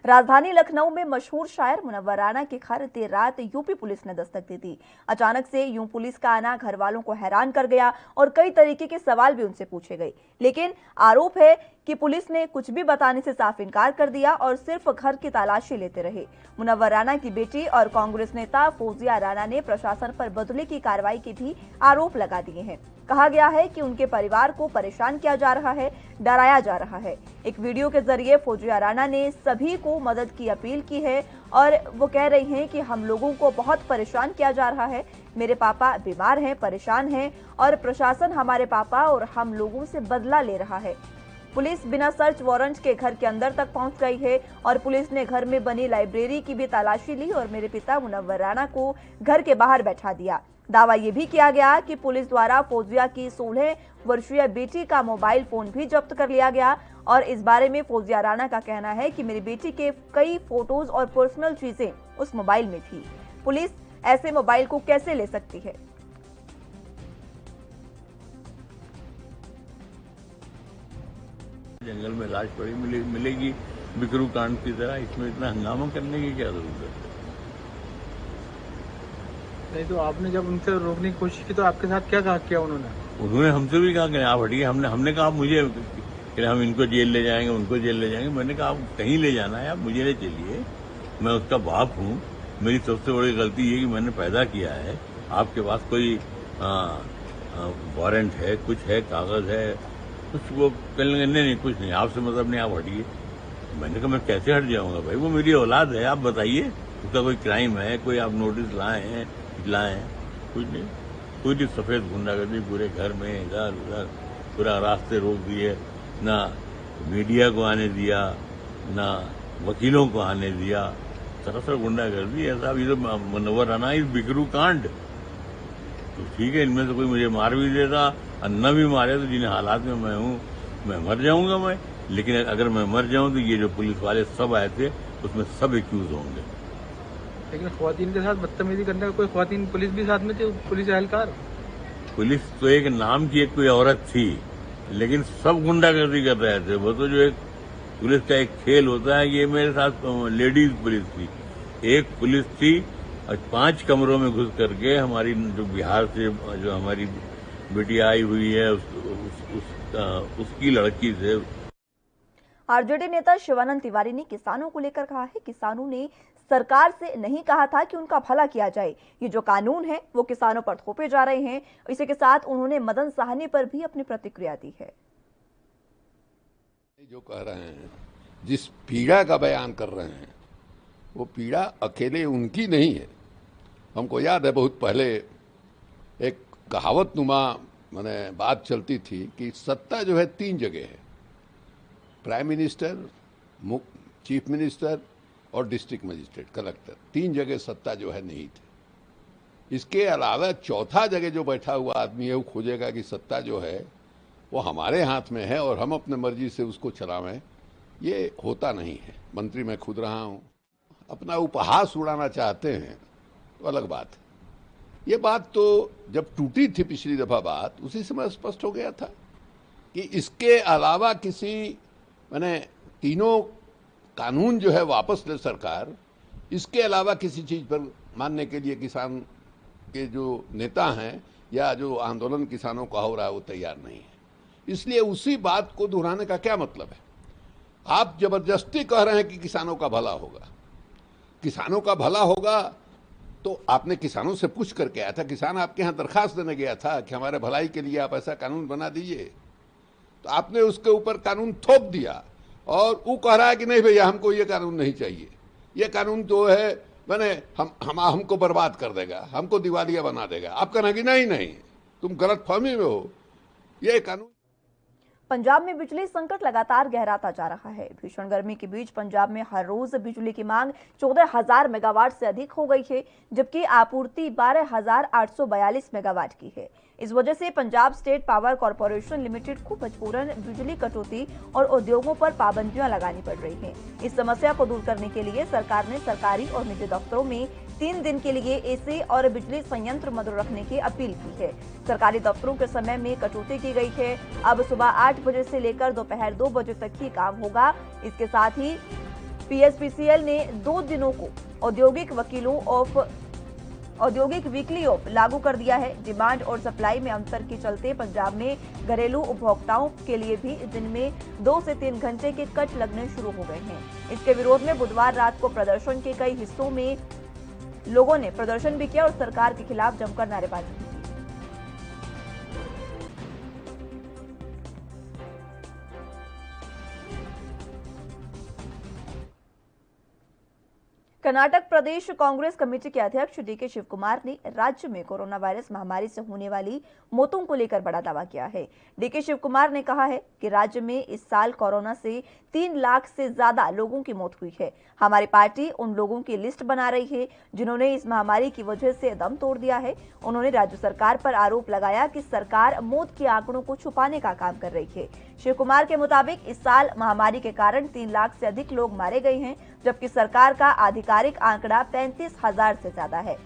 राजधानी लखनऊ में मशहूर शायर मुनव्वर राना के घर देर रात यूपी पुलिस ने दस्तक दी थी। अचानक से यूं पुलिस का आना घर वालों को हैरान कर गया और कई तरीके के सवाल भी उनसे पूछे गए। लेकिन आरोप है कि पुलिस ने कुछ भी बताने से साफ इनकार कर दिया और सिर्फ घर की तलाशी लेते रहे। मुनव्वर राना की बेटी और कांग्रेस नेता फौजिया राना ने प्रशासन पर बदले की कार्रवाई के भी आरोप लगा दिए हैं। कहा गया है कि उनके परिवार को परेशान किया जा रहा है, डराया जा रहा है। एक वीडियो के जरिए फौजिया राना ने सभी को मदद की अपील की है और वो कह रही हैं कि हम लोगों को बहुत परेशान किया जा रहा है। मेरे पापा बीमार हैं, परेशान हैं और प्रशासन हमारे पापा और हम लोगों से बदला ले रहा है। पुलिस बिना सर्च वारंट के घर के अंदर तक पहुंच गई है और पुलिस ने घर में बनी लाइब्रेरी की भी तलाशी ली और मेरे पिता मुनव्वर राना को घर के बाहर बैठा दिया। दावा यह भी किया गया कि पुलिस द्वारा फौजिया की 16 वर्षीय बेटी का मोबाइल फोन भी जब्त कर लिया गया और इस बारे में फौजिया राना का कहना है कि मेरी बेटी के कई फोटोज और पर्सनल चीजें उस मोबाइल में थी। पुलिस ऐसे मोबाइल को कैसे ले सकती है? जंगल में लाश पड़ी मिलेगी बिकरू कांड की तरह, इसमें इतना हंगामा करने की क्या जरूरत है? नहीं तो आपने जब उनसे रोकने की कोशिश की तो आपके साथ क्या कहा किया उन्होंने? उन्होंने हमसे भी कहा कि आप हटिए। हमने कहा मुझे कि हम इनको जेल ले जाएंगे, उनको जेल ले जाएंगे। मैंने कहा आप कहीं ले जाना है, आप मुझे ले चलिए, मैं उसका बाप हूँ। मेरी सबसे बड़ी गलती ये कि मैंने पैदा किया है। आपके पास कोई वारंट है, कुछ है, कागज है, कुछ? वो कहने नहीं कुछ नहीं, आपसे मतलब नहीं, आप हटिए। मैंने कहा मैं कैसे हट जाऊंगा भाई, वो मेरी औलाद है, आप बताइए उसका कोई क्राइम है, कोई आप नोटिस लाए हैं? कुछ नहीं। पूरी सफेद गुंडागर्दी पूरे घर में, इधर उधर पूरा रास्ते रोक दिए, ना मीडिया को आने दिया, ना वकीलों को आने दिया। सरासर गुंडागर्दी है साहब। ये तो मुनव्वर राना इस बिकरू कांड, तो ठीक है, इनमें से कोई मुझे मार भी देता और न भी मारे तो जिन हालात में मैं हूँ मैं मर जाऊंगा मैं। लेकिन अगर मैं मर जाऊं तो ये जो पुलिस वाले सब आए थे उसमें सब एक्यूज होंगे। लेकिन ख्वातीन के साथ बदतमीजी करने का कोई ख्वातीन पुलिस भी साथ में थी, पुलिस एहलकार? पुलिस तो एक नाम की एक कोई औरत थी, लेकिन सब गुंडागर्दी कर रहे थे। वो तो जो एक पुलिस का एक खेल होता है, ये मेरे साथ लेडीज पुलिस थी। एक पुलिस थी और 5 कमरों में घुस करके हमारी जो बिहार से जो हमारी बेटी आई हुई है उसकी लड़की से। आरजेडी नेता शिवानंद तिवारी ने किसानों को लेकर कहा है, किसानों ने सरकार से नहीं कहा था कि उनका भला किया जाए। ये जो कानून है वो किसानों पर थोपे जा रहे हैं। इसी के साथ उन्होंने मदन साहनी पर भी अपनी प्रतिक्रिया दी है। जो कह रहे हैं, जिस पीड़ा का बयान कर रहे हैं, वो पीड़ा अकेले उनकी नहीं है। हमको याद है बहुत पहले एक कहावत नुमा माने बात चलती थी कि सत्ता जो है 3 जगह है, प्राइम मिनिस्टर, चीफ मिनिस्टर और डिस्ट्रिक्ट मजिस्ट्रेट, कलेक्टर। 3 जगह सत्ता जो है नहीं थी। इसके अलावा चौथा जगह जो बैठा हुआ आदमी है वो खोजेगा कि सत्ता जो है वो हमारे हाथ में है और हम अपने मर्जी से उसको चलावें। ये होता नहीं है। मंत्री मैं खुद रहा हूँ। अपना उपहास उड़ाना चाहते हैं तो अलग बात है। ये बात तो जब टूटी थी पिछली दफा बात, उसी समय स्पष्ट हो गया था कि इसके अलावा किसी माने तीनों कानून जो है वापस ले सरकार, इसके अलावा किसी चीज पर मानने के लिए किसान के जो नेता हैं या जो आंदोलन किसानों का हो रहा है वो तैयार नहीं है। इसलिए उसी बात को दोहराने का क्या मतलब है? आप जबरदस्ती कह रहे हैं कि किसानों का भला होगा। किसानों का भला होगा तो आपने किसानों से पूछ करके आया था। किसान आपके यहाँ दरखास्त देने गया था कि हमारे भलाई के लिए आप ऐसा कानून बना दीजिए, तो आपने उसके ऊपर कानून थोप दिया और वो कह रहा है कि नहीं भैया हमको ये कानून नहीं चाहिए, ये कानून जो है मैंने हमको बर्बाद कर देगा, हमको दिवालिया बना देगा। आप कहना कि नहीं नहीं तुम गलतफहमी में हो, ये कानून। पंजाब में बिजली संकट लगातार गहराता जा रहा है। भीषण गर्मी के बीच पंजाब में हर रोज बिजली की मांग 14,000 मेगावाट से अधिक हो गई है, जबकि आपूर्ति 12,842 मेगावाट की है। इस वजह से Punjab state power corporation limited को मजबूरन बिजली कटौती और उद्योगों पर पाबंदियां लगानी पड़ रही हैं। इस समस्या को दूर करने के लिए सरकार ने सरकारी और निजी दफ्तरों में 3 दिन के लिए एसी और बिजली संयंत्र बंद रखने की अपील की है। सरकारी दफ्तरों के समय में कटौती की गई है। अब सुबह 8 बजे से लेकर दोपहर 2 बजे तक ही काम होगा। इसके साथ ही पीएसपीसीएल ने 2 दिनों को औद्योगिक वीकली ऑफ लागू कर दिया है। डिमांड और सप्लाई में अंतर के चलते पंजाब में घरेलू उपभोक्ताओं के लिए भी दिन में 2 से 3 घंटे के कट लगने शुरू हो गए हैं। इसके विरोध में बुधवार रात को प्रदर्शन के कई हिस्सों में लोगों ने प्रदर्शन भी किया और सरकार के खिलाफ जमकर नारेबाजी की। कर्नाटक प्रदेश कांग्रेस कमेटी के अध्यक्ष डीके शिवकुमार ने राज्य में कोरोना वायरस महामारी से होने वाली मौतों को लेकर बड़ा दावा किया है। डीके शिवकुमार ने कहा है कि राज्य में इस साल कोरोना से 3 लाख से ज्यादा लोगों की मौत हुई है। हमारी पार्टी उन लोगों की लिस्ट बना रही है जिन्होंने इस महामारी की वजह से दम तोड़ दिया है। उन्होंने राज्य सरकार पर आरोप लगाया कि सरकार मौत के आंकड़ों को छुपाने का काम कर रही है। शिवकुमार के मुताबिक इस साल महामारी के कारण 3 लाख से अधिक लोग मारे गए हैं, जबकि सरकार का आधिकारिक आंकड़ा 35,000 से ज्यादा है।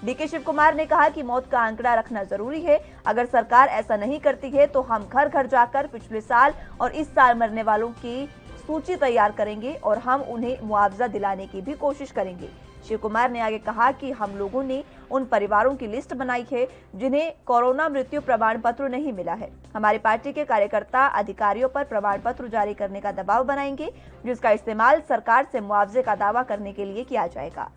डीके शिवकुमार ने कहा कि मौत का आंकड़ा रखना जरूरी है। अगर सरकार ऐसा नहीं करती है तो हम घर घर जाकर पिछले साल और इस साल मरने वालों की सूची तैयार करेंगे और हम उन्हें मुआवजा दिलाने की भी कोशिश करेंगे। शिवकुमार ने आगे कहा कि हम लोगों ने उन परिवारों की लिस्ट बनाई है जिन्हें कोरोना मृत्यु प्रमाण पत्र नहीं मिला है। हमारी पार्टी के कार्यकर्ता अधिकारियों पर प्रमाण पत्र जारी करने का दबाव बनाएंगे, जिसका इस्तेमाल सरकार से मुआवजे का दावा करने के लिए किया जाएगा।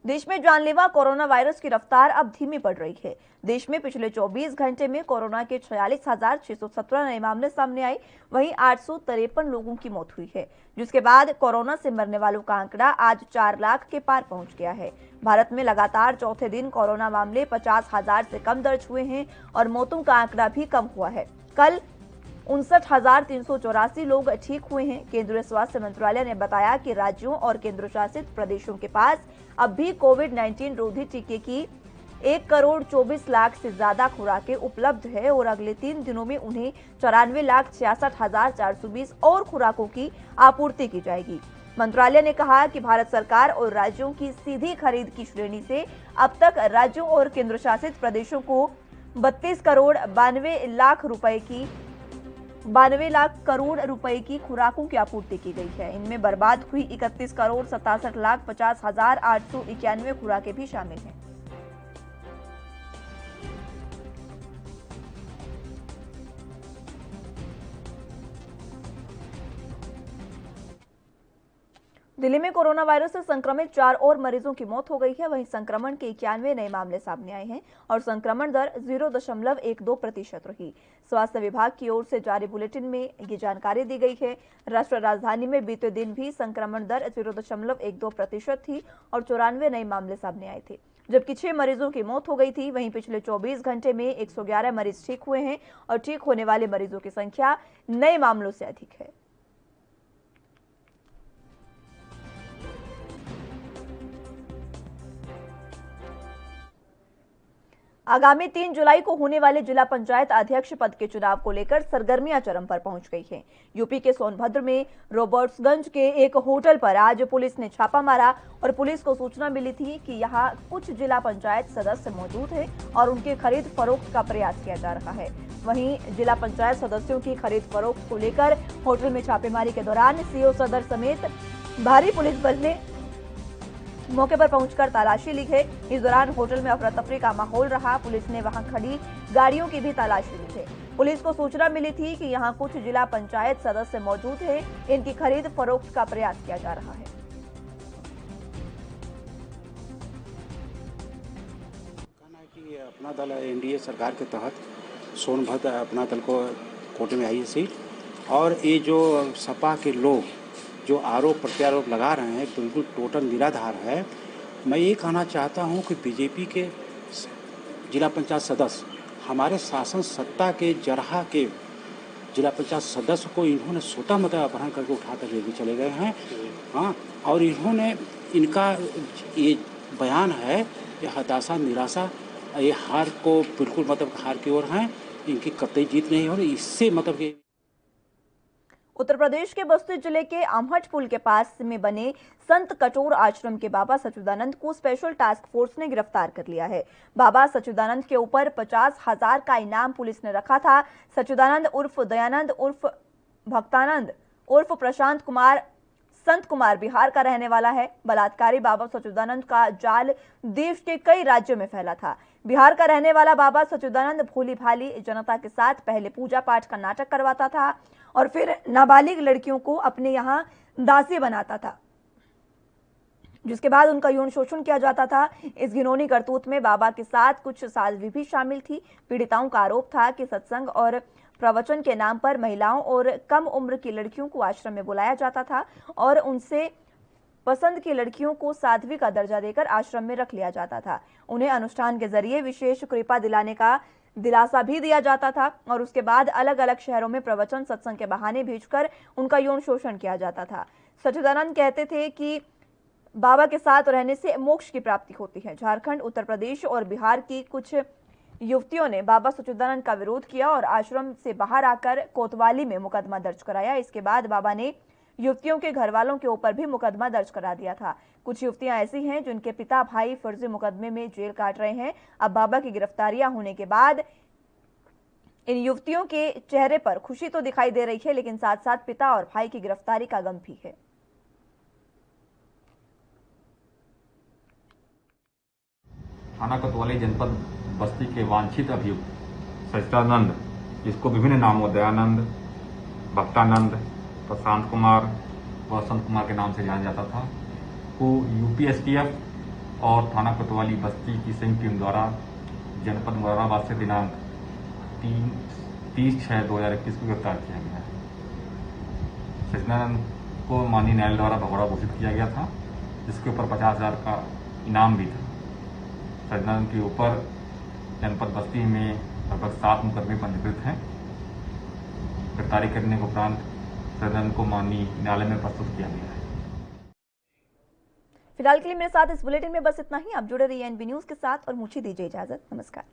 देश में जानलेवा कोरोना वायरस की रफ्तार अब धीमी पड़ रही है। देश में पिछले 24 घंटे में कोरोना के 46,617 नए मामले सामने आए, वहीं 853 लोगों की मौत हुई है, जिसके बाद कोरोना से मरने वालों का आंकड़ा आज 4 लाख के पार पहुंच गया है। भारत में लगातार चौथे दिन कोरोना मामले 50,000 से कम दर्ज हुए हैं और मौतों का आंकड़ा भी कम हुआ है। कल 59,384 लोग ठीक हुए हैं। केंद्रीय स्वास्थ्य मंत्रालय ने बताया कि राज्यों और केंद्र शासित प्रदेशों के पास अब भी कोविड-19 रोधी टीके की 1,24,00,000 से ज्यादा खुराकें उपलब्ध है और अगले 3 दिनों में उन्हें 94,66,420 और खुराकों की आपूर्ति की जाएगी। मंत्रालय ने कहा कि भारत सरकार और राज्यों की सीधी खरीद की श्रेणी से अब तक राज्यों और केंद्र शासित प्रदेशों को 92 लाख करोड़ रुपए की खुराकों की आपूर्ति की गई है। इनमें बर्बाद हुई 31,67,50,891 खुराकें भी शामिल हैं। दिल्ली में कोरोना वायरस से संक्रमित 4 और मरीजों की मौत हो गई है। वहीं संक्रमण के 91 नए मामले सामने आए हैं और संक्रमण दर 0.12% रही। स्वास्थ्य विभाग की ओर से जारी बुलेटिन में ये जानकारी दी गई है। राष्ट्रीय राजधानी में बीते दिन भी संक्रमण दर 0.12% थी और 94 नए मामले सामने आए थे, जबकि 6 मरीजों की मौत हो गई थी। वहीं पिछले 24 घंटे में 111 मरीज ठीक हुए हैं और ठीक होने वाले मरीजों की संख्या नए मामलों से अधिक है। आगामी 3 जुलाई को होने वाले जिला पंचायत अध्यक्ष पद के चुनाव को लेकर सरगर्मियां चरम पर पहुंच गई हैं। यूपी के सोनभद्र में रॉबर्ट्सगंज के एक होटल पर आज पुलिस ने छापा मारा और पुलिस को सूचना मिली थी कि यहां कुछ जिला पंचायत सदस्य मौजूद हैं और उनके खरीद फरोख्त का प्रयास किया जा रहा है। वहीं जिला पंचायत सदस्यों की खरीद फरोख्त को लेकर होटल में छापेमारी के दौरान सीओ सदर समेत भारी पुलिस बल ने मौके पर पहुंचकर तलाशी ली है। इस दौरान होटल में अफरा तफरी का माहौल रहा। पुलिस ने वहां खड़ी गाड़ियों की भी तलाशी ली है। पुलिस को सूचना मिली थी कि यहां कुछ जिला पंचायत सदस्य मौजूद हैं, इनकी खरीद फरोख्त का प्रयास किया जा रहा है। कहना है कि अपना दल एनडीए सरकार के तहत सोनभद्र अपना दल को कोटे में आई है सीट, और ये जो सपा के लोग जो आरोप प्रत्यारोप लगा रहे हैं बिल्कुल टोटल निराधार है। मैं ये कहना चाहता हूँ कि बीजेपी के जिला पंचायत सदस्य हमारे शासन सत्ता के जरहा के जिला पंचायत सदस्य को इन्होंने स्वतः मतलब अपहरण करके उठाकर लेके चले गए हैं। हाँ, और इन्होंने इनका ये बयान है, ये हताशा निराशा, ये हार को बिल्कुल मतलब हार की ओर हैं, इनकी कतई जीत नहीं हो रही। इससे मतलब कि उत्तर प्रदेश के बस्ती जिले के आमहट पुल के पास में बने संत कटोर आश्रम के बाबा सच्चिदानंद को स्पेशल टास्क फोर्स ने गिरफ्तार कर लिया है। बाबा सच्चिदानंद के ऊपर 50,000 का इनाम पुलिस ने रखा था। सच्चिदानंद उर्फ दयानंद उर्फ भक्तानंद उर्फ प्रशांत कुमार संत कुमार बिहार का रहने वाला है। बलात्कारी बाबा सच्चिदानंद का जाल देश के कई राज्यों में फैला था। बिहार का रहने वाला बाबा सच्चिदानंद भोली भाली जनता के साथ पहले पूजा पाठ का नाटक करवाता था और फिर नाबालिग लड़कियों को अपने यहाँ दासी बनाता था, जिसके बाद उनका यौन शोषण किया जाता था। इस घिनौनी करतूत में बाबा के साथ कुछ साध्वी भी शामिल थी। पीड़िताओं का आरोप था कि सत्संग और प्रवचन के नाम पर महिलाओं और कम उम्र की लड़कियों को आश्रम में बुलाया जाता था और उनसे पसंद की लड़कियों को साध्वी का दर्जा देकर आश्रम में रख लिया जाता था। उन्हें अनुष्ठान के जरिए विशेष कृपा दिलाने का दिलासा भी दिया जाता था और उसके बाद अलग अलग शहरों में प्रवचन सत्संग के बहाने भेजकर उनका यौन शोषण किया जाता था। सच्चिदानंद कहते थे कि बाबा के साथ रहने से मोक्ष की प्राप्ति होती है। झारखंड, उत्तर प्रदेश और बिहार की कुछ युवतियों ने बाबा सच्चिदानंद का विरोध किया और आश्रम से बाहर आकर कोतवाली में मुकदमा दर्ज कराया। इसके बाद बाबा ने युवतियों के घर वालों के ऊपर भी मुकदमा दर्ज करा दिया था। कुछ युवतियां ऐसी हैं जिनके पिता भाई फर्जी मुकदमे में जेल काट रहे हैं। अब बाबा की गिरफ्तारियां होने के बाद इन युवतियों के चेहरे पर खुशी तो दिखाई दे रही है, लेकिन साथ साथ पिता और भाई की गिरफ्तारी का गम भी है। थाना कोतवाली जनपद बस्ती के वांछित अभियुक्त सच्चिदानंद, जिसको विभिन्न नामों दयानंद, भक्तानंद, प्रशांत कुमार व संत कुमार के नाम से जाना जाता था, को यूपीएसटीएफ और थाना कोतवाली बस्ती की संयुक्त टीम द्वारा जनपद मुरादाबाद से दिनांक 30/6/2021 को गिरफ्तार किया गया है। सच्चिदानंद को माननीय न्यायालय द्वारा भगोड़ा घोषित किया गया था, जिसके ऊपर 50,000 का इनाम भी था। सच्चिदानंद के ऊपर जनपद बस्ती में लगभग 7 मुकदमे पंजीकृत हैं। गिरफ्तारी करने के उपरांत सच्चिदानंद को माननीय न्यायालय में प्रस्तुत किया गया है। फिलहाल के लिए मेरे साथ इस बुलेटिन में बस इतना ही। आप जुड़े रहिए एनबी न्यूज के साथ और मुझे दीजिए इजाजत। नमस्कार।